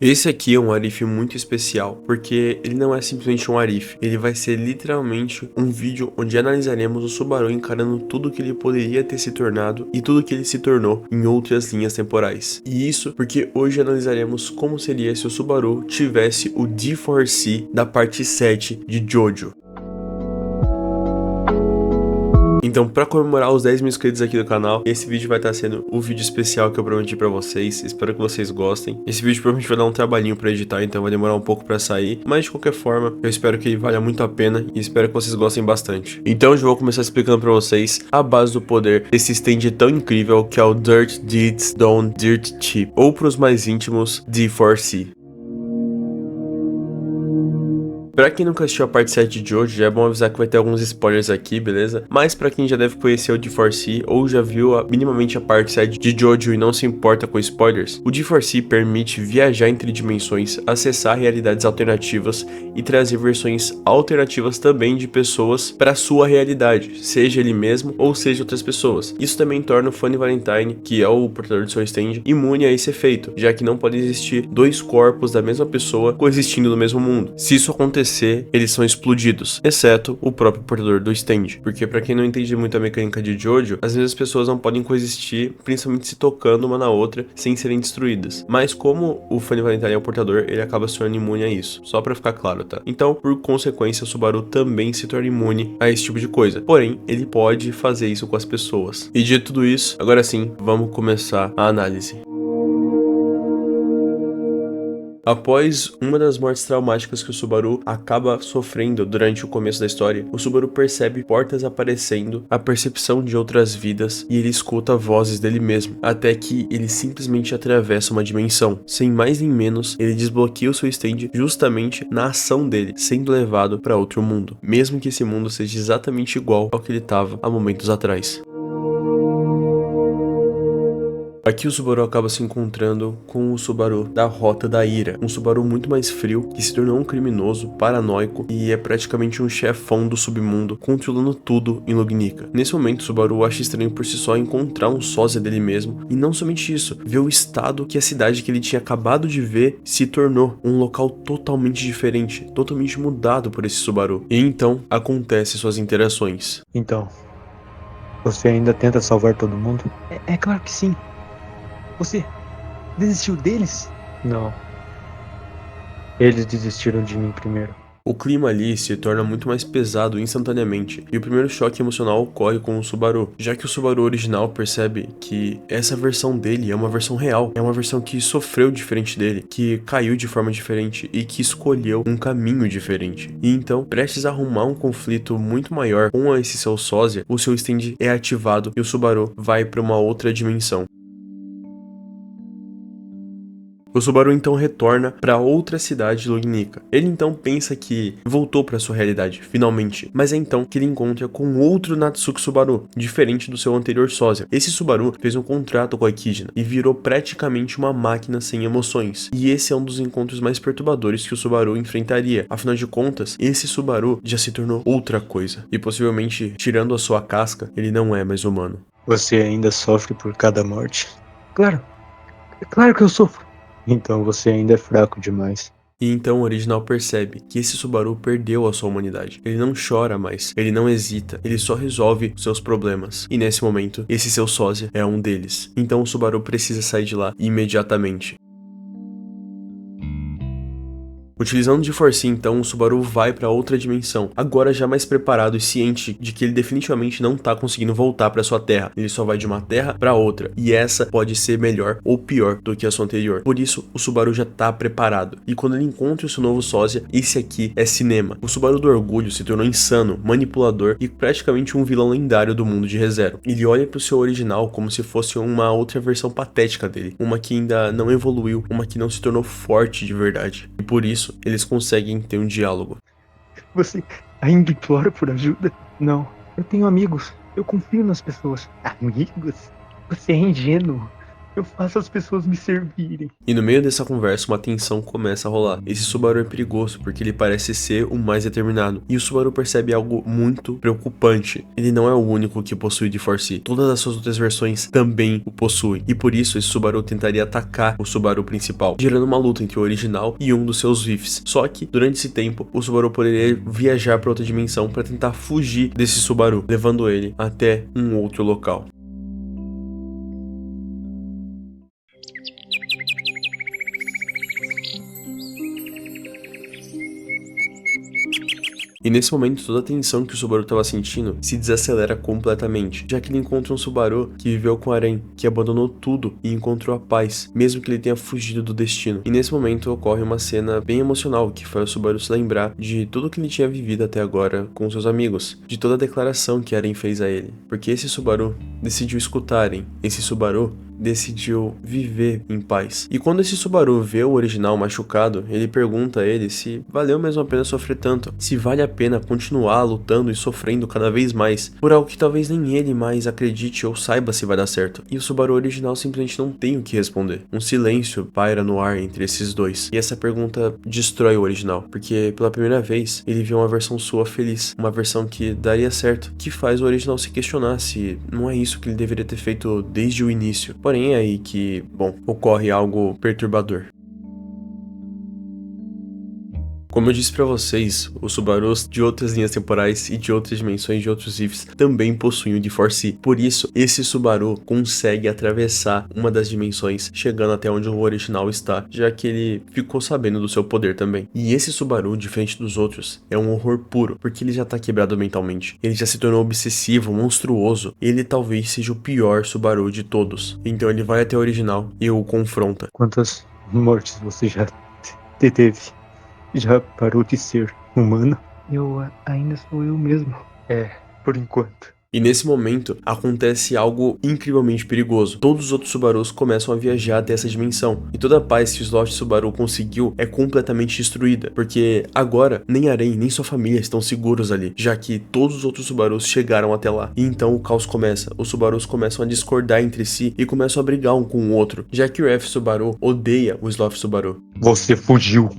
Esse aqui é um Arif muito especial, porque ele não é simplesmente um Arif, ele vai ser literalmente um vídeo onde analisaremos o Subaru encarando tudo que ele poderia ter se tornado e tudo que ele se tornou em outras linhas temporais. E isso porque hoje analisaremos como seria se o Subaru tivesse o D4C da parte 7 de Jojo. Então, para comemorar os 10 mil inscritos aqui do canal, esse vídeo vai estar sendo o vídeo especial que eu prometi para vocês. Espero que vocês gostem. Esse vídeo provavelmente vai dar um trabalhinho para editar, então vai demorar um pouco para sair. Mas de qualquer forma, eu espero que ele valha muito a pena e espero que vocês gostem bastante. Então, eu já vou começar explicando para vocês a base do poder desse stand tão incrível que é o Dirt Deeds Done Dirt Cheap, ou para os mais íntimos, D4C. Pra quem nunca assistiu a parte 7 de hoje, já é bom avisar que vai ter alguns spoilers aqui, beleza? Mas pra quem já deve conhecer o D4C ou já viu minimamente a parte 7 de Jojo e não se importa com spoilers, o D4C permite viajar entre dimensões, acessar realidades alternativas e trazer versões alternativas também de pessoas pra sua realidade, seja ele mesmo ou seja outras pessoas. Isso também torna o Funny Valentine, que é o portador do seu stand, imune a esse efeito, já que não pode existir dois corpos da mesma pessoa coexistindo no mesmo mundo. Se isso acontecer, eles são explodidos, exceto o próprio portador do stand, porque pra quem não entende muito a mecânica de Jojo, às vezes as pessoas não podem coexistir, principalmente se tocando uma na outra, sem serem destruídas. Mas como o Funny Valentine é o portador, ele acaba se tornando imune a isso, só pra ficar claro, tá? Então, por consequência, o Subaru também se torna imune a esse tipo de coisa, porém, ele pode fazer isso com as pessoas. E dito tudo isso, agora sim, vamos começar a análise. Após uma das mortes traumáticas que o Subaru acaba sofrendo durante o começo da história, o Subaru percebe portas aparecendo, a percepção de outras vidas e ele escuta vozes dele mesmo, até que ele simplesmente atravessa uma dimensão. Sem mais nem menos, ele desbloqueia o seu stand justamente na ação dele, sendo levado para outro mundo, mesmo que esse mundo seja exatamente igual ao que ele estava há momentos atrás. Aqui o Subaru acaba se encontrando com o Subaru da Rota da Ira, um Subaru muito mais frio, que se tornou um criminoso, paranoico e é praticamente um chefão do submundo, controlando tudo em Lognica. Nesse momento, o Subaru acha estranho por si só encontrar um sósia dele mesmo, e não somente isso, ver o estado que a cidade que ele tinha acabado de ver se tornou um local totalmente diferente, totalmente mudado por esse Subaru. E então, acontecem suas interações. Então, você ainda tenta salvar todo mundo? É claro que sim. Você desistiu deles? Não. Eles desistiram de mim primeiro. O clima ali se torna muito mais pesado instantaneamente, e o primeiro choque emocional ocorre com o Subaru, já que o Subaru original percebe que essa versão dele é uma versão real, é uma versão que sofreu diferente dele, que caiu de forma diferente e que escolheu um caminho diferente. E então, prestes a arrumar um conflito muito maior com esse seu sósia, o seu stand é ativado e o Subaru vai para uma outra dimensão. O Subaru então retorna para outra cidade de Lognica. Ele então pensa que voltou para sua realidade, finalmente, mas é então que ele encontra com outro Natsuki Subaru, diferente do seu anterior sósia. Esse Subaru fez um contrato com a Ekidna e virou praticamente uma máquina sem emoções. E esse é um dos encontros mais perturbadores que o Subaru enfrentaria. Afinal de contas, esse Subaru já se tornou outra coisa. E possivelmente, tirando a sua casca, ele não é mais humano. Você ainda sofre por cada morte? Claro. É claro que eu sofro. Então você ainda é fraco demais. E então o original percebe que esse Subaru perdeu a sua humanidade. Ele não chora mais, ele não hesita, ele só resolve seus problemas. E nesse momento, esse seu sósia é um deles. Então o Subaru precisa sair de lá imediatamente. Utilizando o D4C, então, o Subaru vai para outra dimensão, agora já mais preparado e ciente de que ele definitivamente não tá conseguindo voltar para sua terra. Ele só vai de uma terra para outra, e essa pode ser melhor ou pior do que a sua anterior. Por isso, o Subaru já tá preparado. E quando ele encontra o seu novo sósia, esse aqui é cinema. O Subaru do Orgulho se tornou insano, manipulador e praticamente um vilão lendário do mundo de ReZero. Ele olha para o seu original como se fosse uma outra versão patética dele, uma que ainda não evoluiu, uma que não se tornou forte de verdade. E por isso, eles conseguem ter um diálogo. Você ainda implora por ajuda? Não. Eu tenho amigos. Eu confio nas pessoas. Amigos? Você é ingênuo. Eu faço as pessoas me servirem. E no meio dessa conversa, uma tensão começa a rolar. Esse Subaru é perigoso, porque ele parece ser o mais determinado. E o Subaru percebe algo muito preocupante. Ele não é o único que possui D4C. Todas as suas outras versões também o possuem. E por isso, esse Subaru tentaria atacar o Subaru principal, gerando uma luta entre o original e um dos seus VIFs. Só que, durante esse tempo, o Subaru poderia viajar para outra dimensão para tentar fugir desse Subaru, levando ele até um outro local. E nesse momento, toda a tensão que o Subaru estava sentindo se desacelera completamente, já que ele encontra um Subaru que viveu com Arém, que abandonou tudo e encontrou a paz, mesmo que ele tenha fugido do destino. E nesse momento ocorre uma cena bem emocional, que foi o Subaru se lembrar de tudo que ele tinha vivido até agora com seus amigos, de toda a declaração que Arém fez a ele, porque esse Subaru decidiu escutar Arém, esse Subaru decidiu viver em paz. E quando esse Subaru vê o original machucado, ele pergunta a ele se valeu mesmo a pena sofrer tanto, se vale a pena continuar lutando e sofrendo cada vez mais por algo que talvez nem ele mais acredite ou saiba se vai dar certo. E o Subaru original simplesmente não tem o que responder. Um silêncio paira no ar entre esses dois. E essa pergunta destrói o original, porque pela primeira vez ele viu uma versão sua feliz, uma versão que daria certo, que faz o original se questionar se não é isso que ele deveria ter feito desde o início. Porém, é aí que, bom, ocorre algo perturbador. Como eu disse pra vocês, os Subarus de outras linhas temporais e de outras dimensões de outros IFs também possuem o D4C. Por isso, esse Subaru consegue atravessar uma das dimensões, chegando até onde o original está, já que ele ficou sabendo do seu poder também. E esse Subaru, diferente dos outros, é um horror puro, porque ele já tá quebrado mentalmente. Ele já se tornou obsessivo, monstruoso. Ele talvez seja o pior Subaru de todos. Então ele vai até o original e o confronta. Quantas mortes você já teve? Já parou de ser humano? Eu ainda sou eu mesmo. Por enquanto. E nesse momento, acontece algo incrivelmente perigoso. Todos os outros Subarus começam a viajar até essa dimensão. E toda a paz que o Sloth Subaru conseguiu é completamente destruída. Porque agora, nem Arém, nem sua família estão seguros ali. Já que todos os outros Subarus chegaram até lá. E então o caos começa. Os Subarus começam a discordar entre si e começam a brigar um com o outro. Já que o F Subaru odeia o Sloth Subaru. Você fugiu.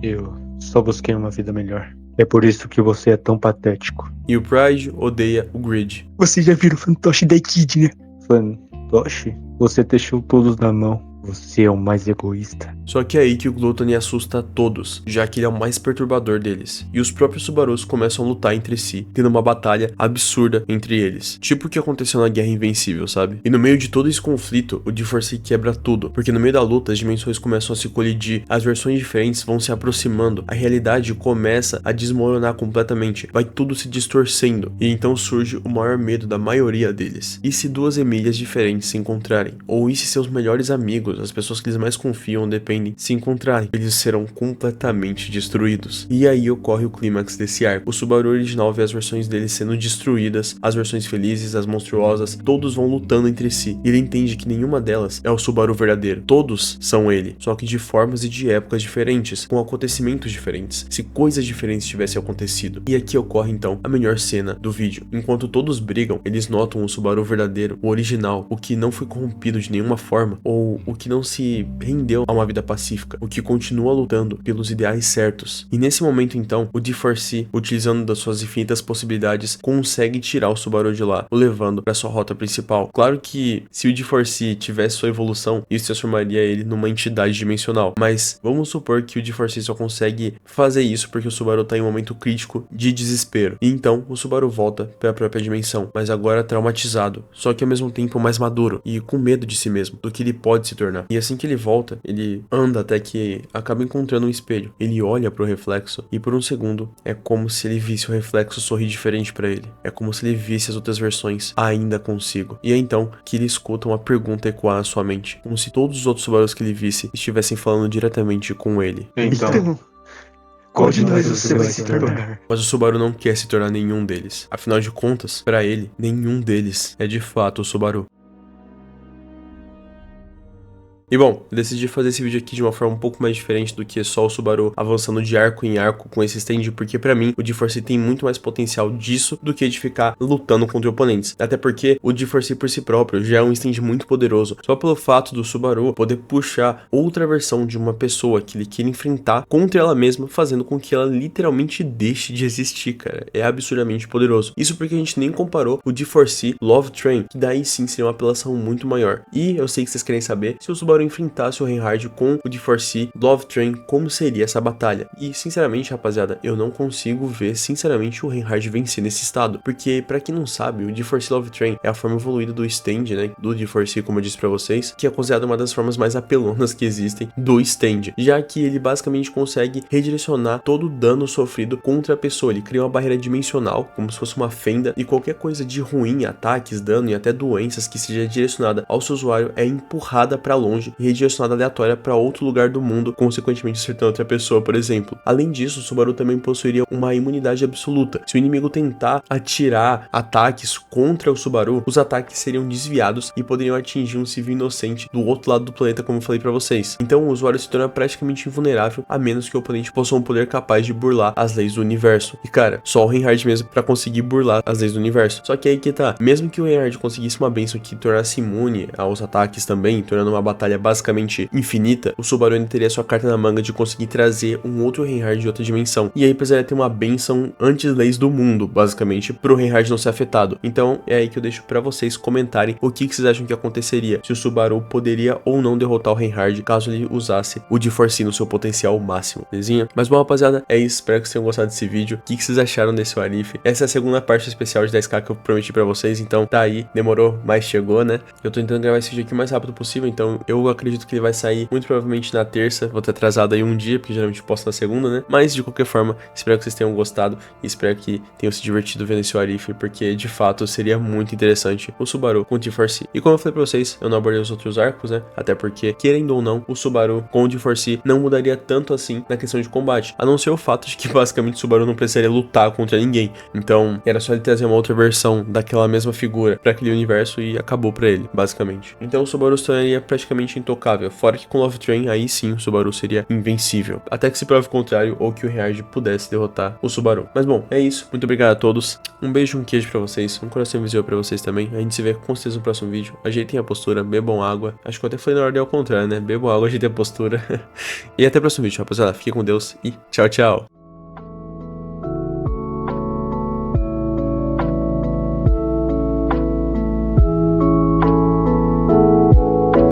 Eu só busquei uma vida melhor. É por isso que você é tão patético. E o Pride odeia o Grid. Você já viu o fantoche da Kid, né? Fantoche? Você deixou todos na mão. Você é o mais egoísta. Só que é aí que o Gluttony assusta a todos, já que ele é o mais perturbador deles. E os próprios Subarus começam a lutar entre si, tendo uma batalha absurda entre eles. Tipo o que aconteceu na Guerra Invencível, sabe? E no meio de todo esse conflito, o D4C quebra tudo, porque no meio da luta as dimensões começam a se colidir, as versões diferentes vão se aproximando, a realidade começa a desmoronar completamente, vai tudo se distorcendo, e então surge o maior medo da maioria deles. E se duas Emílias diferentes se encontrarem? Ou e se seus melhores amigos, as pessoas que eles mais confiam, dependem, se encontrarem? Eles serão completamente destruídos. E aí ocorre o clímax desse arco. O Subaru original vê as versões dele sendo destruídas, as versões felizes, as monstruosas, todos vão lutando entre si. E ele entende que nenhuma delas é o Subaru verdadeiro. Todos são ele, só que de formas e de épocas diferentes, com acontecimentos diferentes, se coisas diferentes tivessem acontecido. E aqui ocorre então a melhor cena do vídeo. Enquanto todos brigam, eles notam o Subaru verdadeiro, o original, o que não foi corrompido de nenhuma forma, ou o que não se rendeu a uma vida pacífica, o que continua lutando pelos ideais certos. E nesse momento então, o D4C, utilizando das suas infinitas possibilidades, consegue tirar o Subaru de lá, o levando para sua rota principal. Claro que se o D4C tivesse sua evolução, isso transformaria ele numa entidade dimensional, mas vamos supor que o D4C só consegue fazer isso porque o Subaru tá em um momento crítico de desespero. E então o Subaru volta para a própria dimensão, mas agora traumatizado, só que ao mesmo tempo mais maduro e com medo de si mesmo, do que ele pode se tornar. E assim que ele volta, ele anda até que acaba encontrando um espelho. Ele olha pro reflexo e por um segundo é como se ele visse o reflexo sorrir diferente pra ele. É como se ele visse as outras versões ainda consigo. E é então que ele escuta uma pergunta ecoar na sua mente, como se todos os outros Subarus que ele visse estivessem falando diretamente com ele. Então, qual de nós você vai se tornar? Mas o Subaru não quer se tornar nenhum deles. Afinal de contas, pra ele, nenhum deles é de fato o Subaru. E bom, eu decidi fazer esse vídeo aqui de uma forma um pouco mais diferente do que só o Subaru avançando de arco em arco com esse stand, porque pra mim o GeForce tem muito mais potencial disso do que de ficar lutando contra oponentes. Até porque o GeForce por si próprio já é um stand muito poderoso, só pelo fato do Subaru poder puxar outra versão de uma pessoa que ele queira enfrentar contra ela mesma, fazendo com que ela literalmente deixe de existir, cara. É absurdamente poderoso. Isso porque a gente nem comparou o GeForce Love Train, que daí sim seria uma apelação muito maior. E eu sei que vocês querem saber, se o Subaru enfrentasse o Reinhard com o GeForce Love Train, como seria essa batalha? E sinceramente, rapaziada, eu não consigo ver sinceramente o Reinhard vencer nesse estado, porque pra quem não sabe, o GeForce Love Train é a forma evoluída do stand, né, do GeForce, como eu disse pra vocês, que é considerada uma das formas mais apelonas que existem do stand, já que ele basicamente consegue redirecionar todo o dano sofrido contra a pessoa. Ele cria uma barreira dimensional, como se fosse uma fenda, e qualquer coisa de ruim, ataques, dano e até doenças que seja direcionada ao seu usuário é empurrada pra longe e redirecionada aleatória para outro lugar do mundo, consequentemente acertando outra pessoa, por exemplo. Além disso, o Subaru também possuiria uma imunidade absoluta. Se o inimigo tentar atirar ataques contra o Subaru, os ataques seriam desviados e poderiam atingir um civil inocente do outro lado do planeta, como eu falei pra vocês. Então o usuário se torna praticamente invulnerável, a menos que o oponente possua um poder capaz de burlar as leis do universo. E cara, só o Reinhard mesmo pra conseguir burlar as leis do universo. Só que aí que tá, mesmo que o Reinhard conseguisse uma bênção que tornasse imune aos ataques também, tornando uma batalha basicamente infinita, o Subaru ainda teria sua carta na manga de conseguir trazer um outro Reinhard de outra dimensão. E aí precisaria ter uma bênção anti-leis do mundo, basicamente, pro Reinhard não ser afetado. Então é aí que eu deixo pra vocês comentarem o que vocês acham que aconteceria, se o Subaru poderia ou não derrotar o Reinhard caso ele usasse o GeForce no seu potencial máximo, belezinha? Mas bom, rapaziada, é isso, espero que vocês tenham gostado desse vídeo. O que vocês acharam desse Arif? Essa é a segunda parte especial de 10k que eu prometi pra vocês, então tá aí, demorou, mas chegou, né? Eu tô tentando gravar esse vídeo aqui o mais rápido possível, então eu acredito que ele vai sair muito provavelmente na terça, vou ter atrasado aí um dia, porque geralmente posto na segunda, né? Mas de qualquer forma, espero que vocês tenham gostado e espero que tenham se divertido vendo esse Arif, porque de fato seria muito interessante o Subaru com o GeForce. E como eu falei pra vocês, eu não abordei os outros arcos, né? Até porque, querendo ou não, o Subaru com o GeForce não mudaria tanto assim na questão de combate, a não ser o fato de que basicamente o Subaru não precisaria lutar contra ninguém. Então, era só ele trazer uma outra versão daquela mesma figura pra aquele universo e acabou pra ele, basicamente. Então o Subaru se tornaria praticamente intocável, fora que com Love Train, aí sim o Subaru seria invencível. Até que se prove o contrário, ou que o Reinhard pudesse derrotar o Subaru. Mas bom, é isso. Muito obrigado a todos. Um beijo, um queijo pra vocês, um coração invisível pra vocês também. A gente se vê com certeza no próximo vídeo. Ajeitem a postura, bebam água. Acho que eu até falei na ordem ao contrário, né? Bebam água, ajeitem a postura. E até o próximo vídeo, rapaziada. Fiquem com Deus e tchau, tchau.